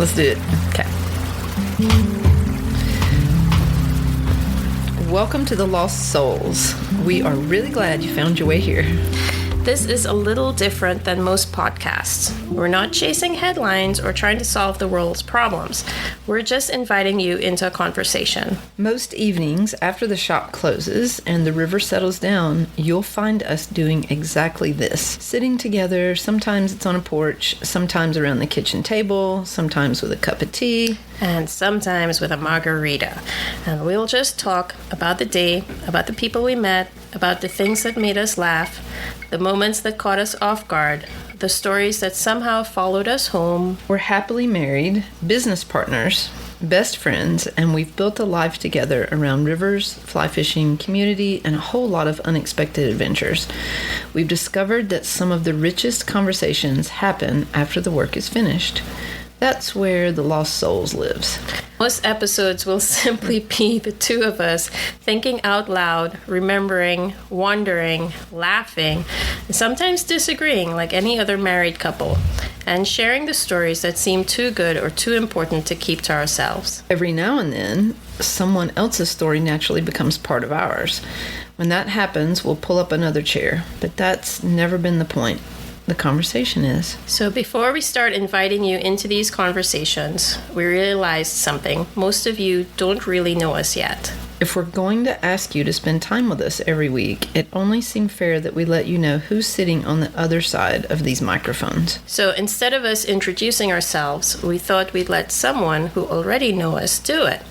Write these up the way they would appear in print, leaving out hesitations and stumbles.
let's do it. Okay. Welcome to the Lost Souls. We are really glad you found your way here. This is a little different than most podcasts. We're not chasing headlines or trying to solve the world's problems. We're just inviting you into a conversation. Most evenings after the shop closes and the river settles down, you'll find us doing exactly this. Sitting together, sometimes it's on a porch, sometimes around the kitchen table, sometimes with a cup of tea. And sometimes with a margarita. And we'll just talk about the day, about the people we met, about the things that made us laugh, the moments that caught us off guard, the stories that somehow followed us home. We're happily married, business partners, best friends, and we've built a life together around rivers, fly fishing, community, and a whole lot of unexpected adventures. We've discovered that some of the richest conversations happen after the work is finished. That's where the Lost Souls lives. Most episodes will simply be the two of us thinking out loud, remembering, wondering, laughing, and sometimes disagreeing like any other married couple, and sharing the stories that seem too good or too important to keep to ourselves. Every now and then, someone else's story naturally becomes part of ours. When that happens, we'll pull up another chair, but that's never been the point. The conversation is. So before we start inviting you into these conversations, we realized something. Most of you don't really know us yet. If we're going to ask you to spend time with us every week, it only seemed fair that we let you know who's sitting on the other side of these microphones. So instead of us introducing ourselves, we thought we'd let someone who already know us do it.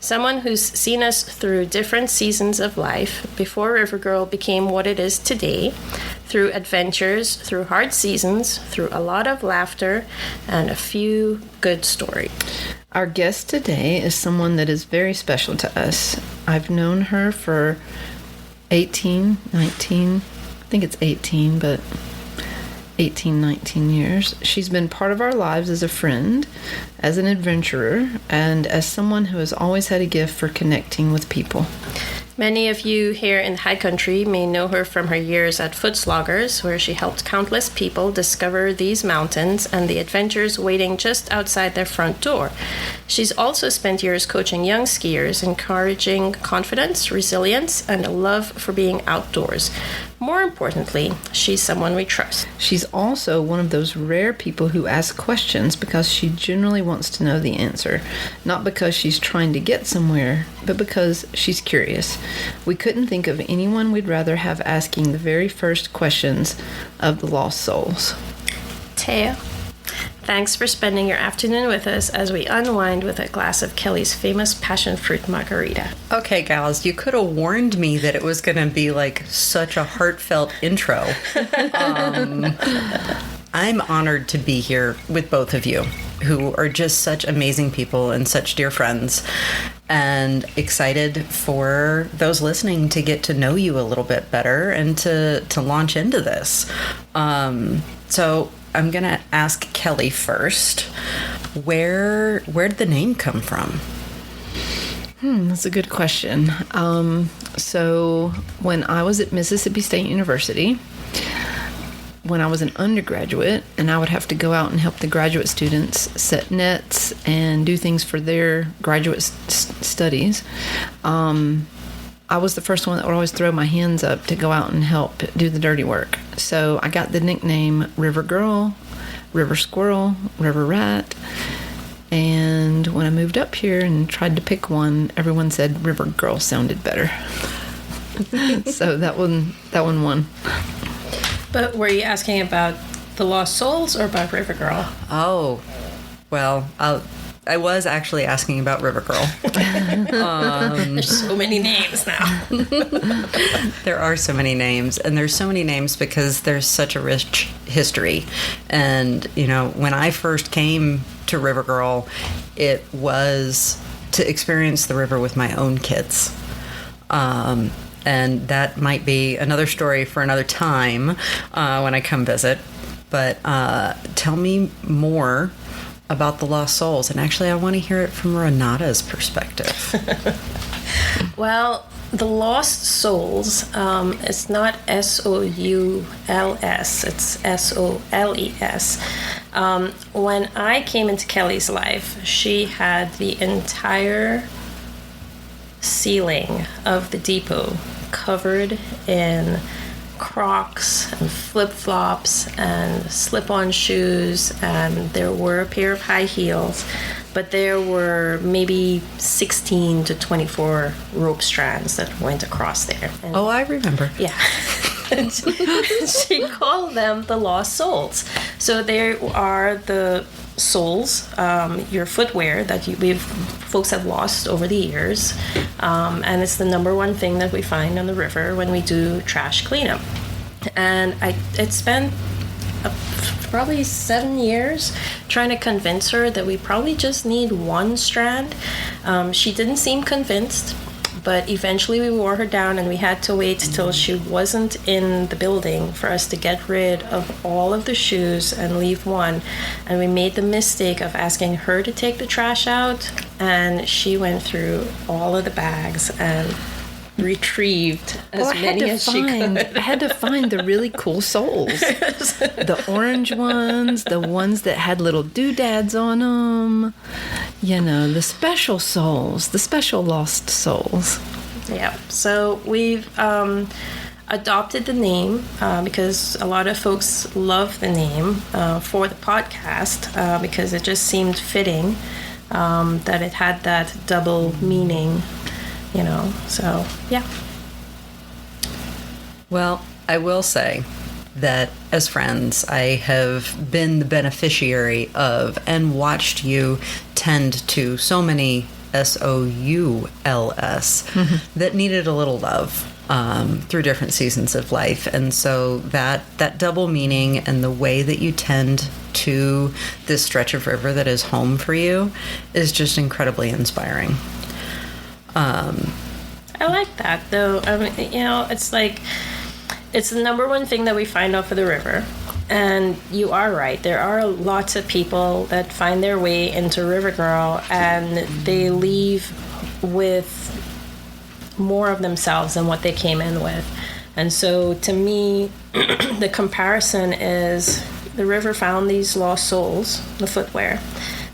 Someone who's seen us through different seasons of life before Rivergirl became what it is today, through adventures, through hard seasons, through a lot of laughter, and a few good stories. Our guest today is someone that is very special to us. I've known her for 19, but 19 years. She's been part of our lives as a friend, as an adventurer, and as someone who has always had a gift for connecting with people. Many of you here in High Country may know her from her years at Footsloggers, where she helped countless people discover these mountains and the adventures waiting just outside their front door. She's also spent years coaching young skiers, encouraging confidence, resilience, and a love for being outdoors. More importantly, she's someone we trust. She's also one of those rare people who ask questions because she generally wants to know the answer, not because she's trying to get somewhere, but because she's curious. We couldn't think of anyone we'd rather have asking the very first questions of the Lost Souls. Thea, thanks for spending your afternoon with us as we unwind with a glass of Kelly's famous passion fruit margarita. Okay, gals, you could have warned me that it was going to be like such a heartfelt intro. I'm honored to be here with both of you, who are just such amazing people and such dear friends, and excited for those listening to get to know you a little bit better and to launch into this. So I'm going to ask Kelly first. Where did the name come from? That's a good question. So when I was at Mississippi State University, when I was an undergraduate, and I would have to go out and help the graduate students set nets and do things for their graduate studies, I was the first one that would always throw my hands up to go out and help do the dirty work. So I got the nickname Rivergirl, River Squirrel, River Rat. And when I moved up here and tried to pick one, everyone said Rivergirl sounded better. So that one won. But were you asking about the Lost Souls or about Rivergirl? Oh, well, I was actually asking about Rivergirl. There's so many names now. There are so many names, and there's so many names because there's such a rich history. And, when I first came to Rivergirl, it was to experience the river with my own kids. And that might be another story for another time when I come visit. But tell me more about the Lost Souls. And actually, I want to hear it from Renata's perspective. Well, the Lost Souls, it's not Souls, it's Soles. When I came into Kelly's life, she had the entire ceiling of the depot covered in Crocs and flip-flops and slip-on shoes, and there were a pair of high heels, but there were maybe 16 to 24 rope strands that went across there. And I remember. yeah. She called them the Lost Souls. So there are the soles, your footwear that folks have lost over the years, and it's the number one thing that we find on the river when we do trash cleanup. And it spent probably 7 years trying to convince her that we probably just need one strand. She didn't seem convinced, but eventually we wore her down, and we had to wait till she wasn't in the building for us to get rid of all of the shoes and leave one. And we made the mistake of asking her to take the trash out, and she went through all of the bags and retrieved as many as she could. I had to find the really cool soles. The orange ones, the ones that had little doodads on them. You know, the special soles, the special lost souls. Yeah. So we've adopted the name because a lot of folks love the name for the podcast because it just seemed fitting that it had that double meaning. You know, so yeah. Well, I will say that as friends, I have been the beneficiary of and watched you tend to so many SOULS that needed a little love through different seasons of life. And so that double meaning and the way that you tend to this stretch of river that is home for you is just incredibly inspiring. I like that, though. I mean, you know, it's like, it's the number one thing that we find off of the river. And you are right. There are lots of people that find their way into Rivergirl and they leave with more of themselves than what they came in with. And so to me, the comparison is the river found these lost souls, the footwear,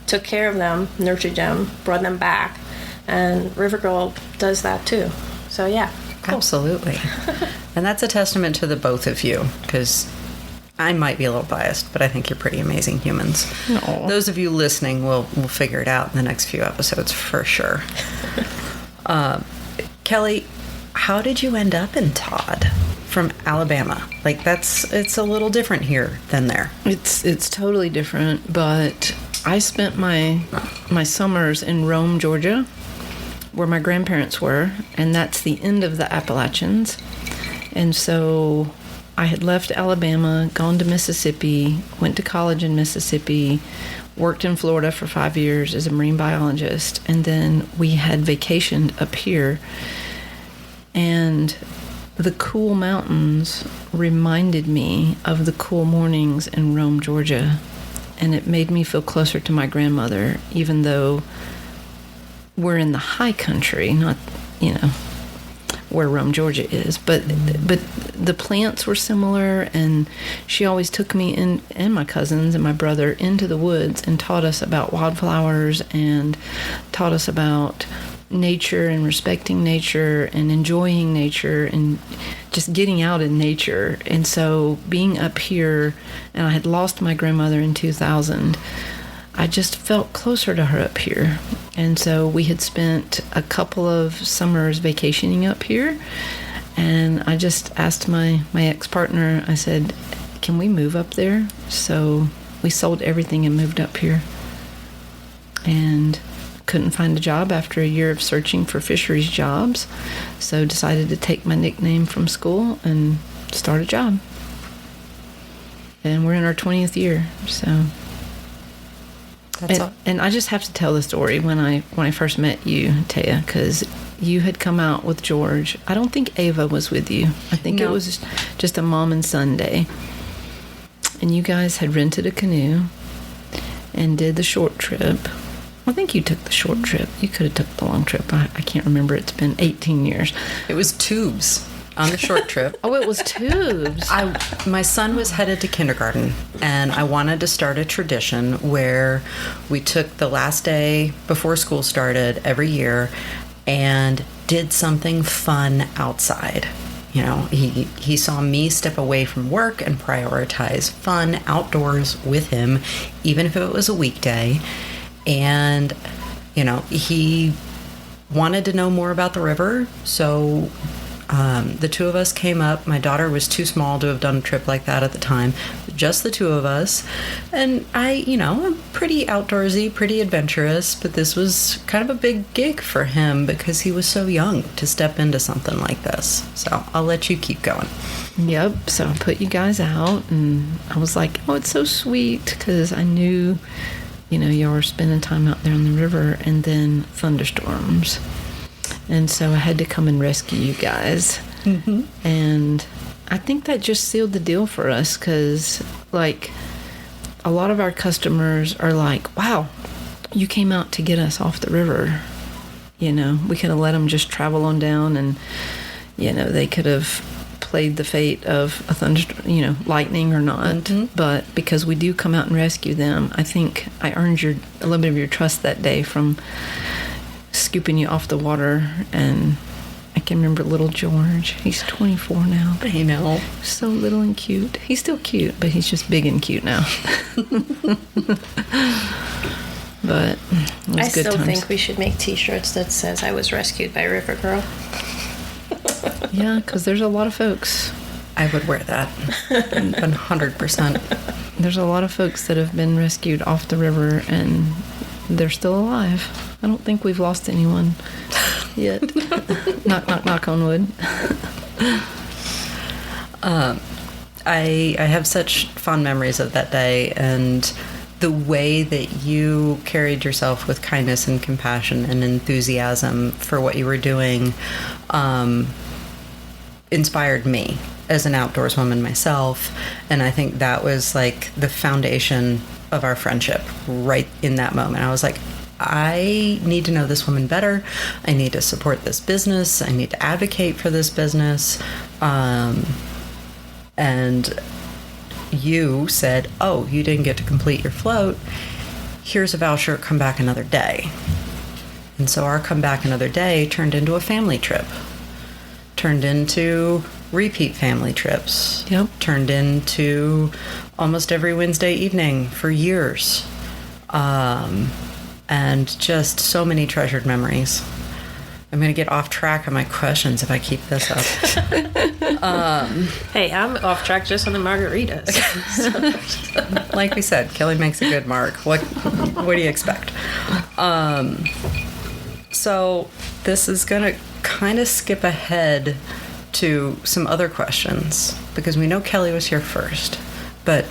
took care of them, nurtured them, brought them back. And Rivergirl does that too. So yeah, cool. Absolutely. And that's a testament to the both of you, because I might be a little biased, but I think you're pretty amazing humans. Aww. Those of you listening will figure it out in the next few episodes for sure. Kelly, how did you end up in Todd from Alabama? Like it's a little different here than there. It's totally different, but I spent my summers in Rome, Georgia, where my grandparents were, and that's the end of the Appalachians. And so I had left Alabama, gone to Mississippi, went to college in Mississippi, worked in Florida for 5 years as a marine biologist, and then we had vacationed up here. And the cool mountains reminded me of the cool mornings in Rome, Georgia. And it made me feel closer to my grandmother, even though we're in the high country, not, where Rome, Georgia is. But the plants were similar, and she always took me and my cousins and my brother into the woods and taught us about wildflowers and taught us about nature and respecting nature and enjoying nature and just getting out in nature. And so being up here, and I had lost my grandmother in 2000, I just felt closer to her up here. And so we had spent a couple of summers vacationing up here, and I just asked my ex-partner, I said, can we move up there? So we sold everything and moved up here. And couldn't find a job after a year of searching for fisheries jobs, so decided to take my nickname from school and start a job. And we're in our 20th year, so. And I just have to tell the story when I first met you, Thea, because you had come out with George. I don't think Ava was with you. I think it was just a mom and son day. And you guys had rented a canoe and did the short trip. I think you took the short trip. You could have took the long trip. I can't remember. It's been 18 years. It was tubes on the short trip. Oh, it was tubes. My son was headed to kindergarten, and I wanted to start a tradition where we took the last day before school started every year and did something fun outside. You know, he saw me step away from work and prioritize fun outdoors with him, even if it was a weekday. And, you know, he wanted to know more about the river, so the two of us came up. My daughter was too small to have done a trip like that at the time. Just the two of us. And I'm pretty outdoorsy, pretty adventurous, but this was kind of a big gig for him because he was so young to step into something like this. So I'll let you keep going. Yep. So I put you guys out, and I was like, oh, it's so sweet, because I knew, you were spending time out there on the river, and then thunderstorms. And so I had to come and rescue you guys. Mm-hmm. And I think that just sealed the deal for us, because, like, a lot of our customers are like, wow, you came out to get us off the river. We could have let them just travel on down, and, they could have played the fate of a thunderstorm, lightning or not. Mm-hmm. But because we do come out and rescue them, I think I earned a little bit of your trust that day from scooping you off the water. And I can remember little George. He's 24 now. I know. So little and cute. He's still cute, but he's just big and cute now. But it was I good still times. think we should make t-shirts that says I was rescued by Rivergirl. Yeah, because there's a lot of folks. I would wear that 100%. There's a lot of folks that have been rescued off the river, and they're still alive. I don't think we've lost anyone yet. Knock, knock, knock on wood. I have such fond memories of that day, and the way that you carried yourself with kindness and compassion and enthusiasm for what you were doing inspired me as an outdoors woman myself. And I think that was like the foundation of our friendship right in that moment. I was like, I need to know this woman better. I need to support this business. I need to advocate for this business. And you said, oh, you didn't get to complete your float. Here's a voucher, come back another day. And so our come back another day turned into a family trip. Turned into repeat family trips. Yep. Turned into almost every Wednesday evening for years. And just so many treasured memories. I'm going to get off track on my questions if I keep this up. Hey, I'm off track just on the margaritas. Like we said, Kelly makes a good mark. What do you expect? So this is going to kind of skip ahead to some other questions, because we know Kelly was here first. But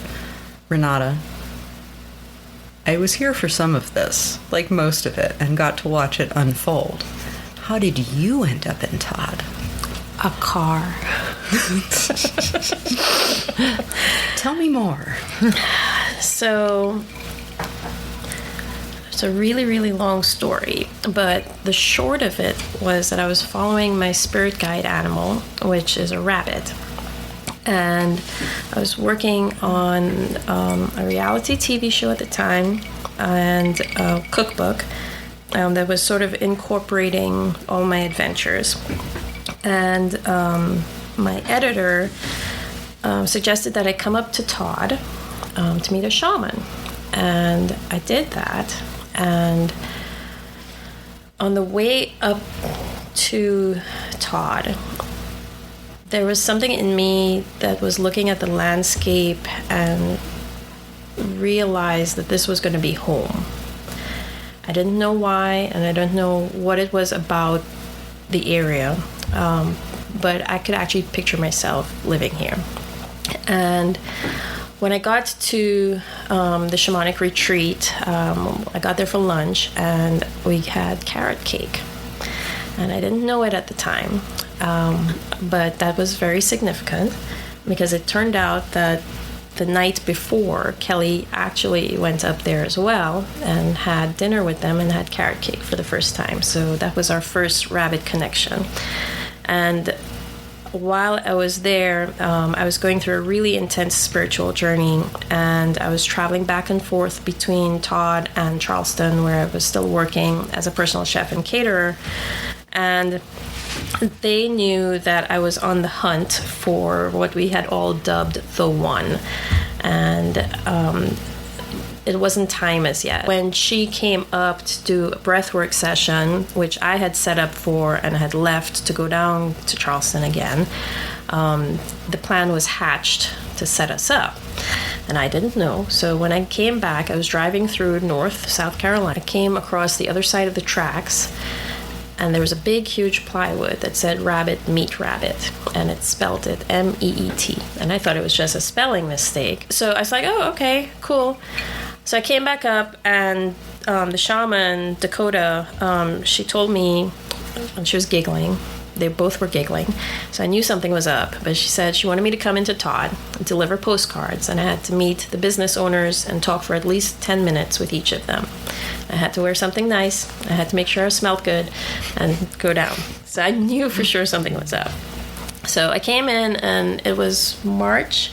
Renata, I was here for some of this, like most of it, and got to watch it unfold. How did you end up in Todd? A car. Tell me more. So it's a really, really long story, but the short of it was that I was following my spirit guide animal, which is a rabbit. And I was working on a reality TV show at the time and a cookbook that was sort of incorporating all my adventures. And my editor suggested that I come up to Todd to meet a shaman. And I did that. And on the way up to Todd, there was something in me that was looking at the landscape and realized that this was going to be home. I didn't know why, and I don't know what it was about the area, but I could actually picture myself living here. And when I got to the shamanic retreat, I got there for lunch, and we had carrot cake. And I didn't know it at the time, but that was very significant, because it turned out that the night before, Kelly actually went up there as well and had dinner with them and had carrot cake for the first time. So that was our first rabbit connection. And while I was there, I was going through a really intense spiritual journey, and I was traveling back and forth between Todd and Charleston, where I was still working as a personal chef and caterer. And they knew that I was on the hunt for what we had all dubbed the one. And it wasn't time as yet. When she came up to do a breathwork session, which I had set up for and had left to go down to Charleston again, the plan was hatched to set us up. And I didn't know. So when I came back, I was driving through South Carolina. I came across the other side of the tracks, and there was a big, huge plywood that said rabbit, meet rabbit, and it spelled it M-E-E-T. And I thought it was just a spelling mistake. So I was like, oh, okay, cool. So I came back up, and the shaman, Dakota, she told me, and she was giggling. They both were giggling. So I knew something was up. But she said she wanted me to come into Todd and deliver postcards. And I had to meet the business owners and talk for at least 10 minutes with each of them. I had to wear something nice. I had to make sure I smelled good and go down. So I knew for sure something was up. So I came in, and it was March.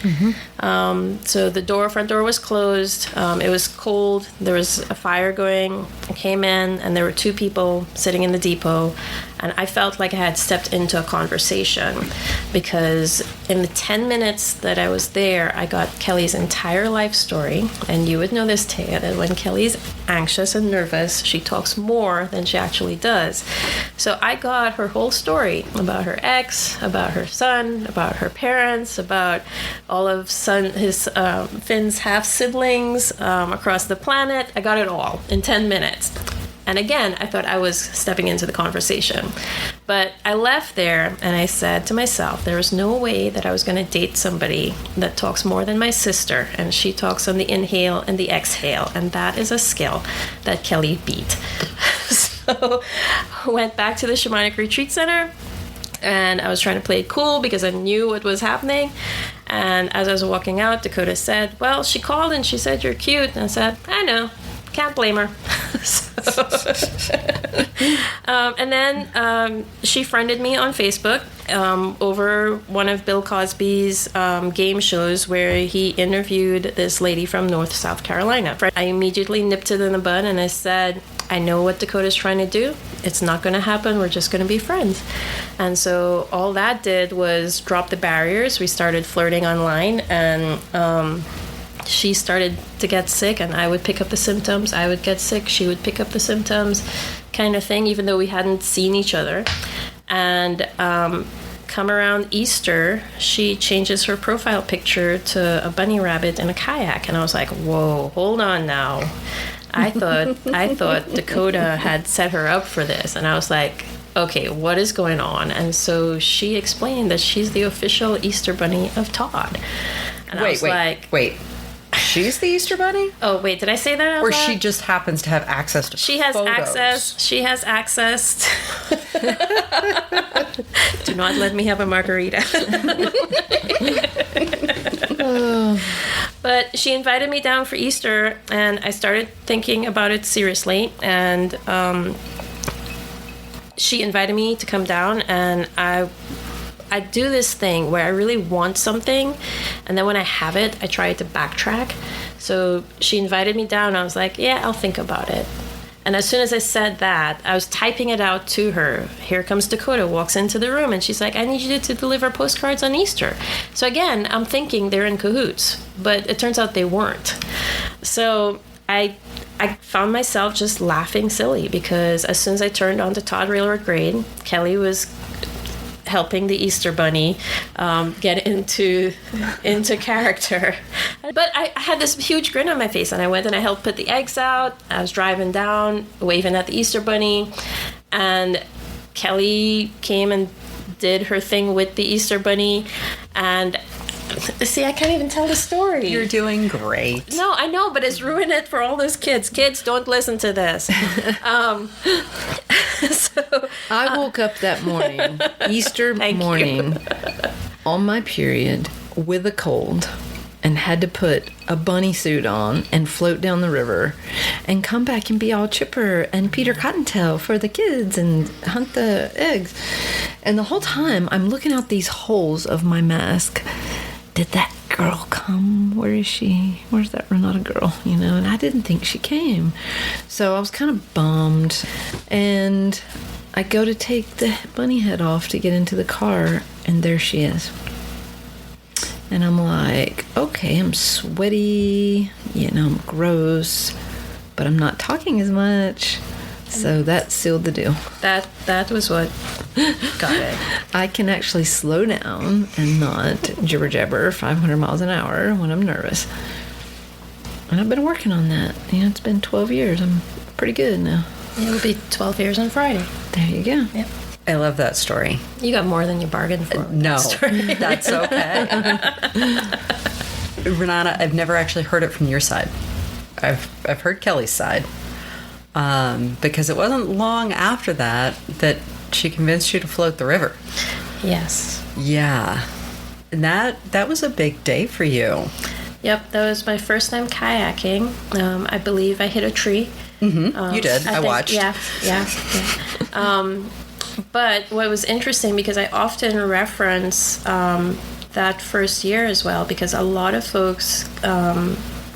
So the front door was closed. It was cold. There was a fire going. I came in, and there were two people sitting in the depot. And I felt like I had stepped into a conversation, because in the 10 minutes that I was there, I got Kelly's entire life story. And you would know this, Thea, that when Kelly's anxious and nervous, she talks more than she actually does. So I got her whole story about her ex, about her son, about her parents, about all of Finn's half-siblings across the planet. I got it all in 10 minutes. And again, I thought I was stepping into the conversation. But I left there, and I said to myself, there is no way that I was going to date somebody that talks more than my sister, and she talks on the inhale and the exhale, and that is a skill that Kelly beat. So I went back to the Shamanic Retreat Center, and I was trying to play it cool because I knew what was happening. And as I was walking out, Dakota said, well, she called and she said, you're cute. And I said, I know. Can't blame her. And then she friended me on Facebook over one of Bill Cosby's game shows, where he interviewed this lady from South Carolina. I immediately nipped it in the bud, and I said, I know what Dakota's trying to do. It's not going to happen. We're just going to be friends. And so all that did was drop the barriers. We started flirting online, and she started to get sick, and I would pick up the symptoms. I would get sick. She would pick up the symptoms, kind of thing, even though we hadn't seen each other. And come around Easter, she changes her profile picture to a bunny rabbit in a kayak. And I was like, whoa, hold on now. I thought Dakota had set her up for this. And I was like, okay, what is going on? And so she explained that she's the official Easter bunny of Todd. And Wait. She's the Easter bunny? Oh, wait, did I say that out Or loud? she just happens to have access to She has photos. access. She has access. Do not let me have a margarita. But she invited me down for Easter, and I started thinking about it seriously. And she invited me to come down, and I do this thing where I really want something, and then when I have it, I try to backtrack. So she invited me down. I was like, yeah, I'll think about it. And as soon as I said that, I was typing it out to her. Here comes Dakota, walks into the room, and she's like, I need you to deliver postcards on Easter. So again, I'm thinking they're in cahoots, but it turns out they weren't. So I found myself just laughing silly, because as soon as I turned on to Todd Railroad Grade, Kelly was helping the Easter bunny get into character. But I had this huge grin on my face, and I went and I helped put the eggs out. I was driving down, waving at the Easter bunny, and Kelly came and did her thing with the Easter bunny. And see, I can't even tell the story. You're doing great. No, I know, but it's ruined it for all those kids. Kids, don't listen to this. So I woke up that morning, Easter Thank morning, on my period with a cold, and had to put a bunny suit on and float down the river and come back and be all chipper and Peter Cottontail for the kids and hunt the eggs. And the whole time I'm looking out these holes of my mask. Did that girl come? Where is she? Where's that Renata girl? You know, and I didn't think she came. So I was kind of bummed. And I go to take the bunny head off to get into the car, and there she is. And I'm like, okay, I'm sweaty, you know, I'm gross, but I'm not talking as much. So that sealed the deal. That was what got it. I can actually slow down and not jibber jabber 500 miles an hour when I'm nervous. And I've been working on that. You know, it's been 12 years. I'm pretty good now. It'll be 12 years on Friday. There you go. Yep. I love that story. You got more than you bargained for. No, that's okay. Renata, I've never actually heard it from your side. I've heard Kelly's side. Because it wasn't long after that she convinced you to float the river. Yes. Yeah. And that was a big day for you. Yep, that was my first time kayaking. I believe I hit a tree. Mm-hmm. You did. I watched. Yeah. But what was interesting, because I often reference that first year as well, because a lot of folks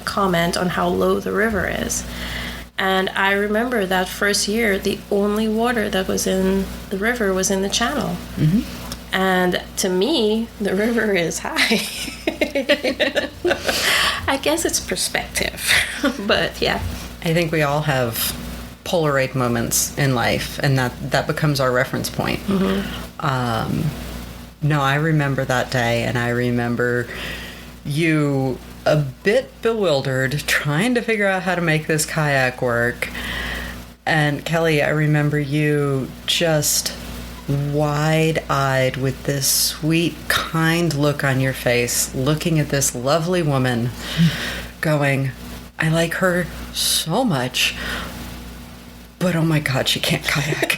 comment on how low the river is. And I remember that first year, the only water that was in the river was in the channel. Mm-hmm. And to me, the river is high. I guess it's perspective. But yeah. I think we all have Polaroid moments in life, and that becomes our reference point. Mm-hmm. No, I remember that day, and I remember you a bit bewildered, trying to figure out how to make this kayak work. And Kelly, I remember you just wide-eyed with this sweet, kind look on your face, looking at this lovely woman, going, I like her so much, but oh my God, she can't kayak.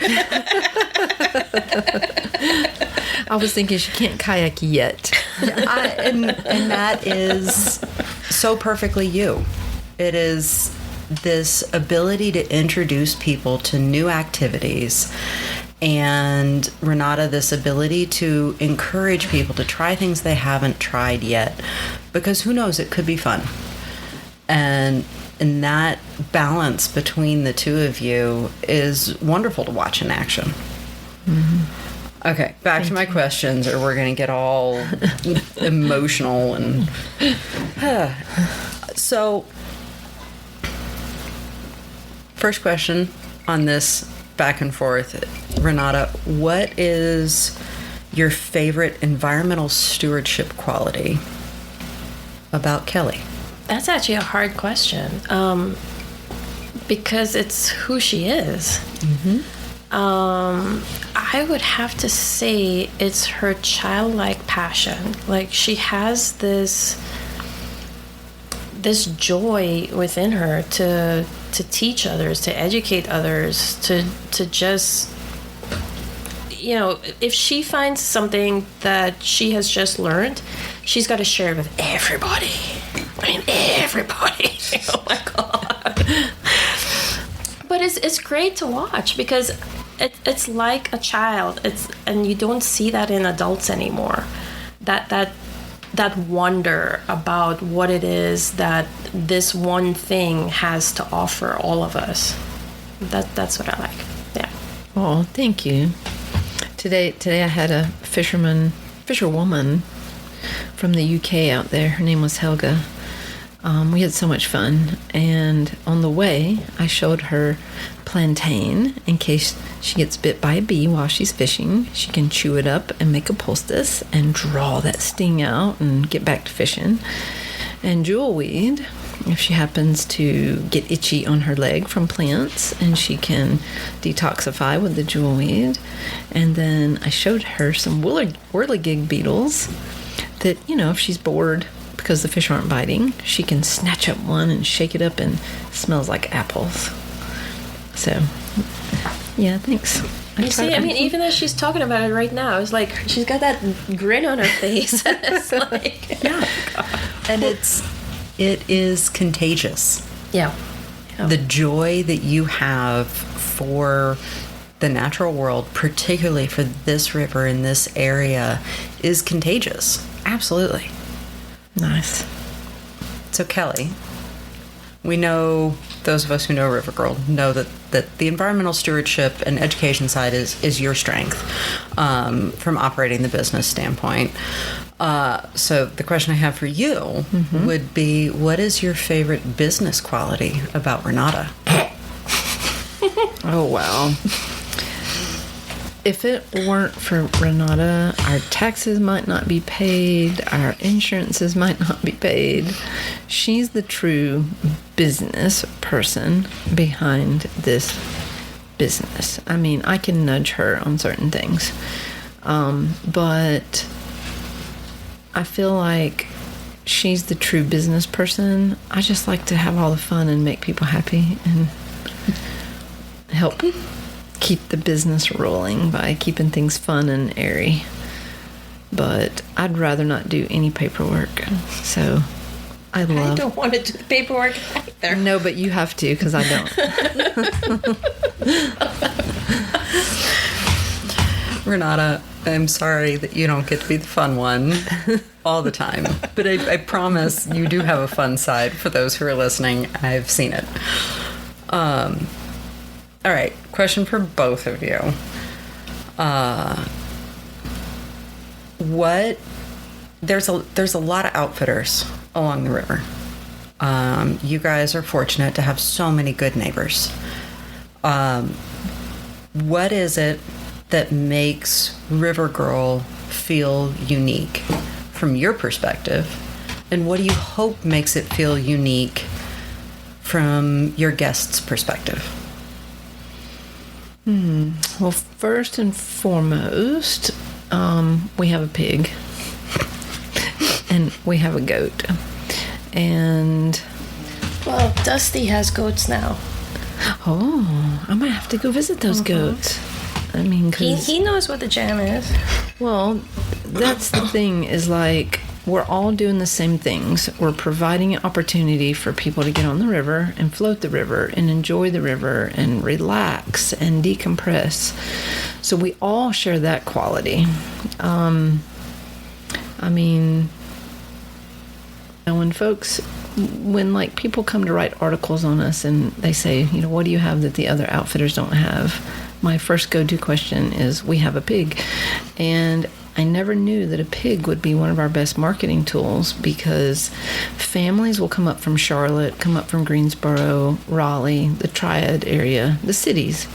I was thinking she can't kayak yet. And that is so perfectly you. It is this ability to introduce people to new activities, and Renata, this ability to encourage people to try things they haven't tried yet, because who knows, it could be fun. And that balance between the two of you is wonderful to watch in action. Mm-hmm. Okay, back to my questions, or we're going to get all emotional. And so, first question on this back and forth, Renata, what is your favorite environmental stewardship quality about Kelly? That's actually a hard question, because it's who she is. Mm-hmm. I would have to say it's her childlike passion. Like, she has this joy within her to teach others, to educate others, to just, you know, if she finds something that she has just learned, she's got to share it with everybody. I mean, everybody. Oh my God. But it's great to watch, because it's like a child. And you don't see that in adults anymore. That wonder about what it is that this one thing has to offer all of us. That's what I like. Yeah. Oh, thank you. Today I had a fisherwoman from the UK out there. Her name was Helga. We had so much fun, and on the way I showed her plantain in case she gets bit by a bee while she's fishing. She can chew it up and make a poultice and draw that sting out and get back to fishing. And jewelweed, if she happens to get itchy on her leg from plants, and she can detoxify with the jewelweed. And then I showed her some whirligig beetles that, you know, if she's bored because the fish aren't biting, she can snatch up one and shake it up, and it smells like apples. So, yeah, thanks. You see, I mean, even though she's talking about it right now, it's like she's got that grin on her face. It's like, yeah. And it is contagious. Yeah. The joy that you have for the natural world, particularly for this river in this area, is contagious. Absolutely. Nice. So Kelly, we know, those of us who know Rivergirl know that the environmental stewardship and education side is your strength from operating the business standpoint. So the question I have for you would be, what is your favorite business quality about Renata? Oh, wow. If it weren't for Renata, our taxes might not be paid, our insurances might not be paid. She's the true business person behind this business. I mean, I can nudge her on certain things, but I feel like she's the true business person. I just like to have all the fun and make people happy and help keep the business rolling by keeping things fun and airy. But I'd rather not do any paperwork. So I don't want to do the paperwork either. No, but you have to, because I don't. Renata, I'm sorry that you don't get to be the fun one all the time. But I promise you do have a fun side. For those who are listening, I've seen it. All right, question for both of you. There's a lot of outfitters along the river. You guys are fortunate to have so many good neighbors. What is it that makes Rivergirl feel unique from your perspective? And what do you hope makes it feel unique from your guests' perspective? Well, first and foremost, we have a pig and we have a goat. And well, Dusty has goats now. Oh, I might have to go visit those goats. I mean, 'cause he knows what the jam is. well, that's the thing, is like, we're all doing the same things. We're providing an opportunity for people to get on the river and float the river and enjoy the river and relax and decompress. So we all share that quality. I mean, when like people come to write articles on us and they say, what do you have that the other outfitters don't have? My first go-to question is, we have a pig. And I never knew that a pig would be one of our best marketing tools, because families will come up from Charlotte, come up from Greensboro, Raleigh, the Triad area, the cities,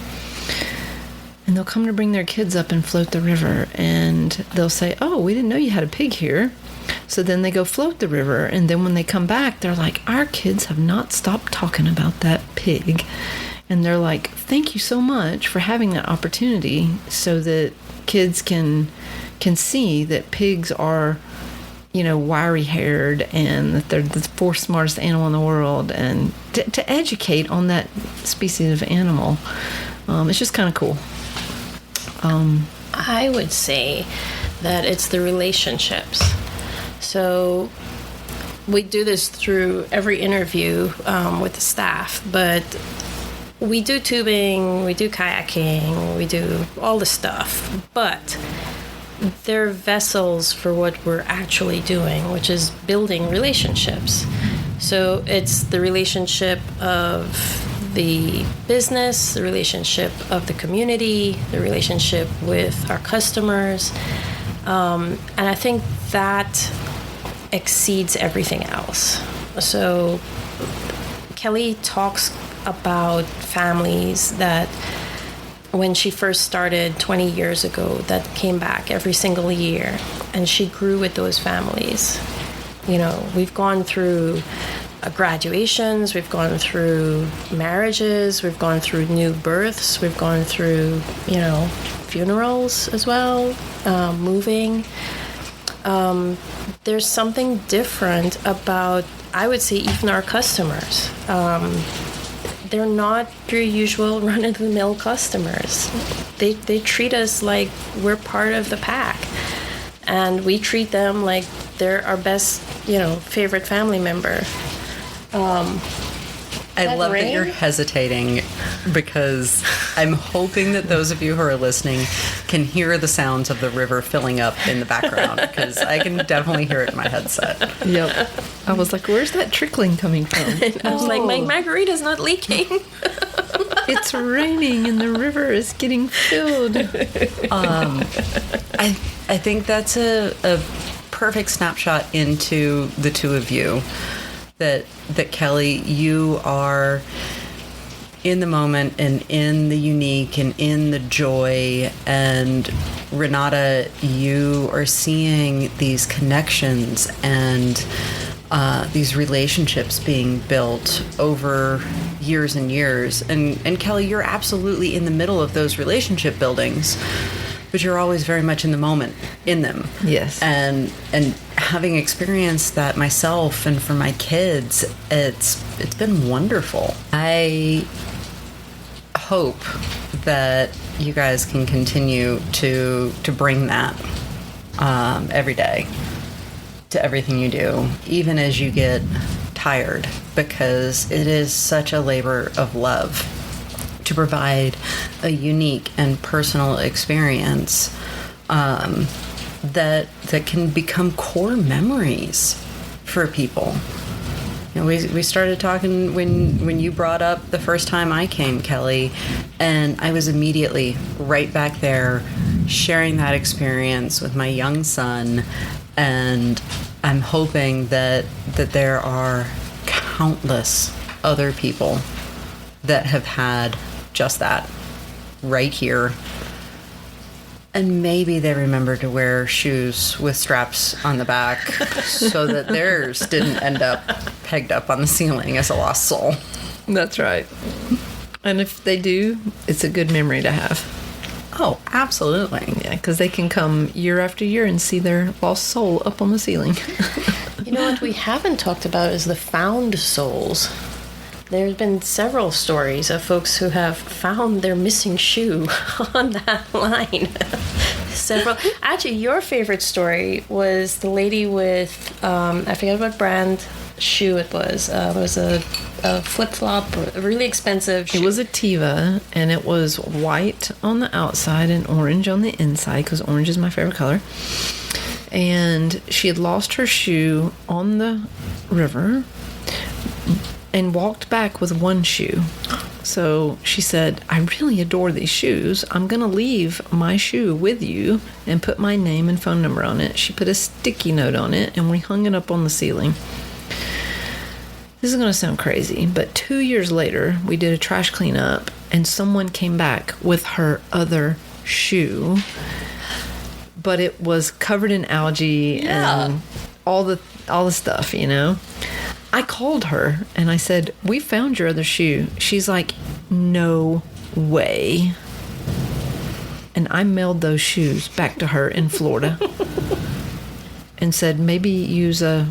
and they'll come to bring their kids up and float the river, and they'll say, oh, we didn't know you had a pig here. So then they go float the river, and then when they come back, they're like, our kids have not stopped talking about that pig. And they're like, thank you so much for having that opportunity, so that kids can see that pigs are, wiry haired, and that they're the fourth smartest animal in the world, and to educate on that species of animal. It's just kind of cool. I would say that it's the relationships. So we do this through every interview with the staff, but we do tubing, we do kayaking, we do all the stuff, but they're vessels for what we're actually doing, which is building relationships. So it's the relationship of the business, the relationship of the community, the relationship with our customers, and I think that exceeds everything else. So Kelly talks about families that, when she first started 20 years ago, that came back every single year, and she grew with those families. We've gone through graduations, we've gone through marriages, we've gone through new births, we've gone through, funerals as well, moving. There's something different about, I would say, even our customers. They're not your usual run-of-the-mill customers. They treat us like we're part of the pack, and we treat them like they're our best favorite family member. I love rain? that you're hesitating because I'm hoping that those of you who are listening can hear the sounds of the river filling up in the background, because I can definitely hear it in my headset. Yep. I was like, where's that trickling coming from? I was like, my margarita's not leaking. It's raining and the river is getting filled. I think that's a perfect snapshot into the two of you. That Kelly, you are in the moment and in the unique and in the joy, and Renata, you are seeing these connections and these relationships being built over years and years. And Kelly, you're absolutely in the middle of those relationship buildings, but you're always very much in the moment in them. Yes. And having experienced that myself and for my kids, it's been wonderful. I hope that you guys can continue to bring that every day to everything you do, even as you get tired, because it is such a labor of love to provide a unique and personal experience that can become core memories for people. We started talking when you brought up the first time I came, Kelly, and I was immediately right back there sharing that experience with my young son, and I'm hoping that there are countless other people that have had just that right here. And maybe they remember to wear shoes with straps on the back so that theirs didn't end up pegged up on the ceiling as a lost soul. That's right. And if they do, it's a good memory to have. Oh, absolutely. Yeah, because they can come year after year and see their lost soul up on the ceiling. You know what we haven't talked about is the found souls. There's been several stories of folks who have found their missing shoe on that line. Several. Actually, your favorite story was the lady with, I forget what brand shoe it was. It was a flip-flop, a really expensive shoe. It was a Teva, and it was white on the outside and orange on the inside, because orange is my favorite color. And she had lost her shoe on the river and walked back with one shoe. So she said, I really adore these shoes. I'm going to leave my shoe with you and put my name and phone number on it. She put a sticky note on it, and we hung it up on the ceiling. This is going to sound crazy, but 2 years later, we did a trash cleanup, and someone came back with her other shoe, but it was covered in algae and all the stuff, I called her and I said, we found your other shoe. She's like, no way. And I mailed those shoes back to her in Florida and said, maybe use a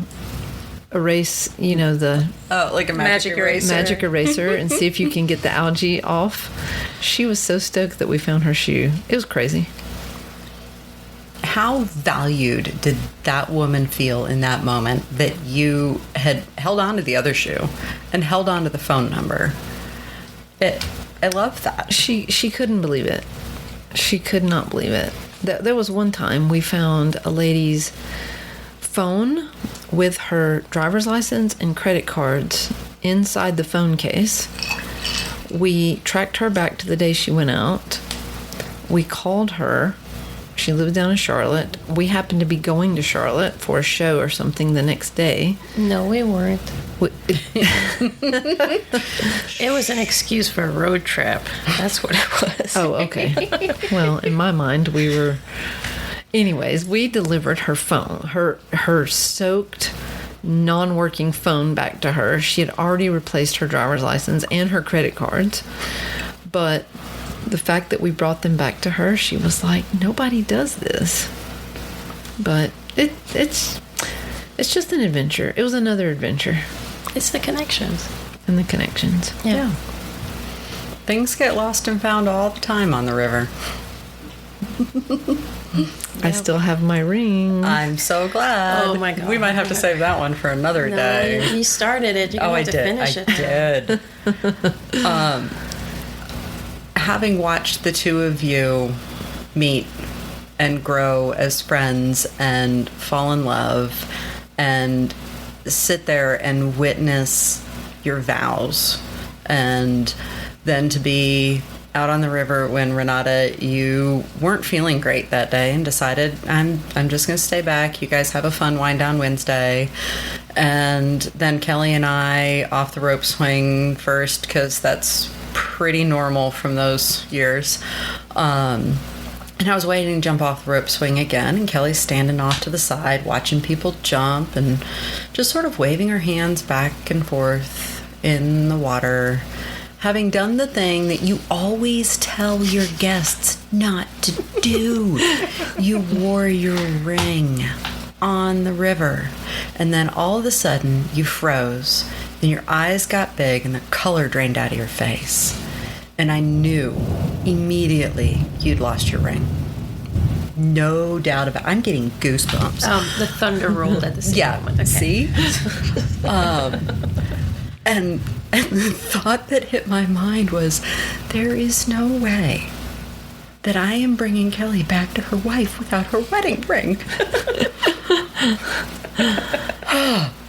erase, like a magic eraser. Magic eraser and see if you can get the algae off. She was so stoked that we found her shoe. It was crazy. How valued did that woman feel in that moment that you had held on to the other shoe and held on to the phone number? I love that. She couldn't believe it. She could not believe it. There was one time we found a lady's phone with her driver's license and credit cards inside the phone case. We tracked her back to the day she went out. We called her. She lived down in Charlotte. We happened to be going to Charlotte for a show or something the next day. No, we weren't. It was an excuse for a road trip. That's what it was. Oh, okay. Well, in my mind, we were... Anyways, we delivered her phone, her soaked, non-working phone back to her. She had already replaced her driver's license and her credit cards. But the fact that we brought them back to her, she was like, nobody does this. But it's just an adventure. It was another adventure. It's the connections. And the connections. Yeah. Things get lost and found all the time on the river. I still have my ring. I'm so glad. Oh, my God. We might have to save that one for another day. You started it. You're going to finish it. I did. Having watched the two of you meet and grow as friends and fall in love and sit there and witness your vows, and then to be out on the river when, Renata, you weren't feeling great that day and decided, I'm just going to stay back. You guys have a fun wind down Wednesday. And then Kelly and I off the rope swing first, because that's pretty normal from those years. And I was waiting to jump off the rope swing again, and Kelly's standing off to the side watching people jump and just sort of waving her hands back and forth in the water, having done the thing that you always tell your guests not to do. You wore your ring on the river, and then all of a sudden you froze, and your eyes got big, and the color drained out of your face. And I knew immediately you'd lost your ring. No doubt about it. I'm getting goosebumps. The thunder rolled at the same moment. Okay. See? And the thought that hit my mind was, there is no way that I am bringing Kelly back to her wife without her wedding ring.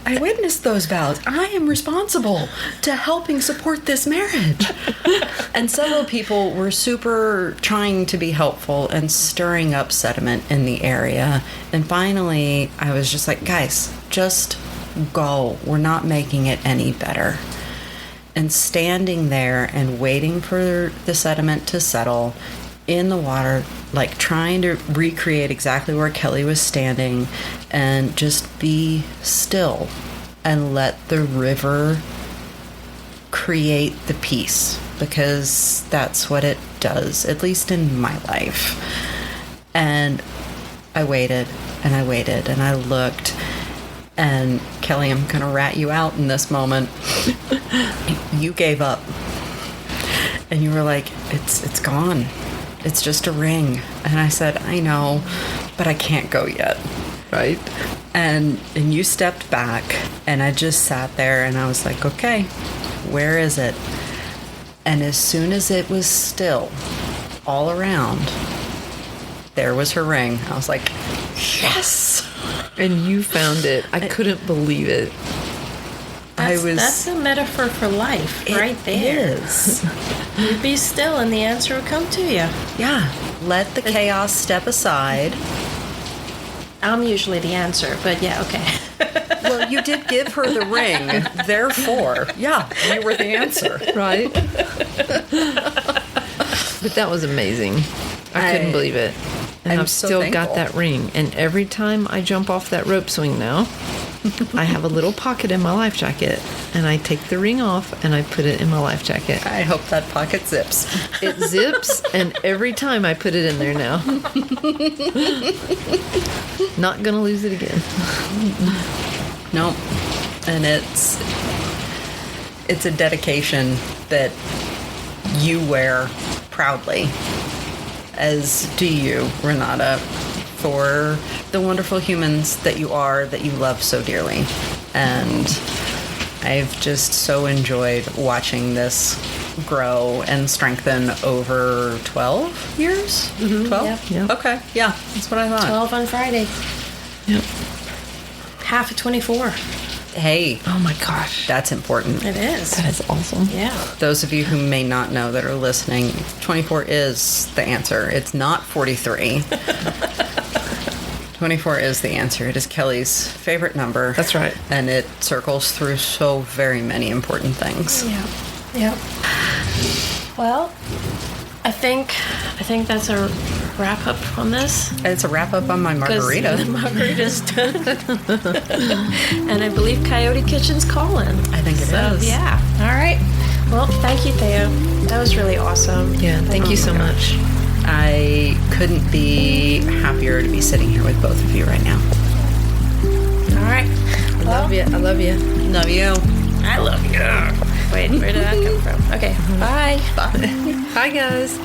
I witnessed those vows. I am responsible to helping support this marriage. And several people were super trying to be helpful and stirring up sediment in the area. And finally, I was just like, guys, just go. We're not making it any better. And standing there and waiting for the sediment to settle in the water, like trying to recreate exactly where Kelly was standing, and just be still and let the river create the peace, because that's what it does, at least in my life. And I waited and I waited and I looked, and Kelly, I'm gonna rat you out in this moment. You gave up and you were like, it's gone. It's just a ring. And I said, I know, but I can't go yet. Right? And you stepped back, and I just sat there and I was like, okay, where is it? And as soon as it was still all around, there was her ring. I was like, yes! And you found it. I couldn't believe it. That's a metaphor for life right there. It is. You be still and the answer will come to you. Yeah. Let the chaos step aside. I'm usually the answer, but yeah, okay. Well, you did give her the ring. Therefore, yeah, you were the answer. Right? But that was amazing. I couldn't believe it. And I've so still thankful. got that ring. And every time I jump off that rope swing now, I have a little pocket in my life jacket, and I take the ring off and I put it in my life jacket. I hope that pocket zips. It zips, and every time I put it in there now. Not gonna lose it again. Nope. And it's a dedication that you wear proudly, as do you, Renata, for the wonderful humans that you are, that you love so dearly. And I've just so enjoyed watching this grow and strengthen over 12 years? 12? Yep. Okay, yeah, that's what I thought. 12 on Friday. Yep. Half of 24. Hey, Oh my gosh. that's important. It is. That is awesome. Yeah. Those of you who may not know that are listening, 24 is the answer. It's not 43. 24 is the answer. It is Kelly's favorite number. That's right. And it circles through so very many important things. Yeah. Yep. Well, I think that's a wrap up on this. And it's a wrap up on my margarita. The margarita's done. And I believe Coyote Kitchen's calling. I think it is. Yeah. All right. Well, thank you, Thea. That was really awesome. Yeah, thank you so much. I couldn't be happier to be sitting here with both of you right now. All right. I love you. I love you. Love you. I love you. Wait, where did that come from? Okay. Bye. Bye. Hi, guys.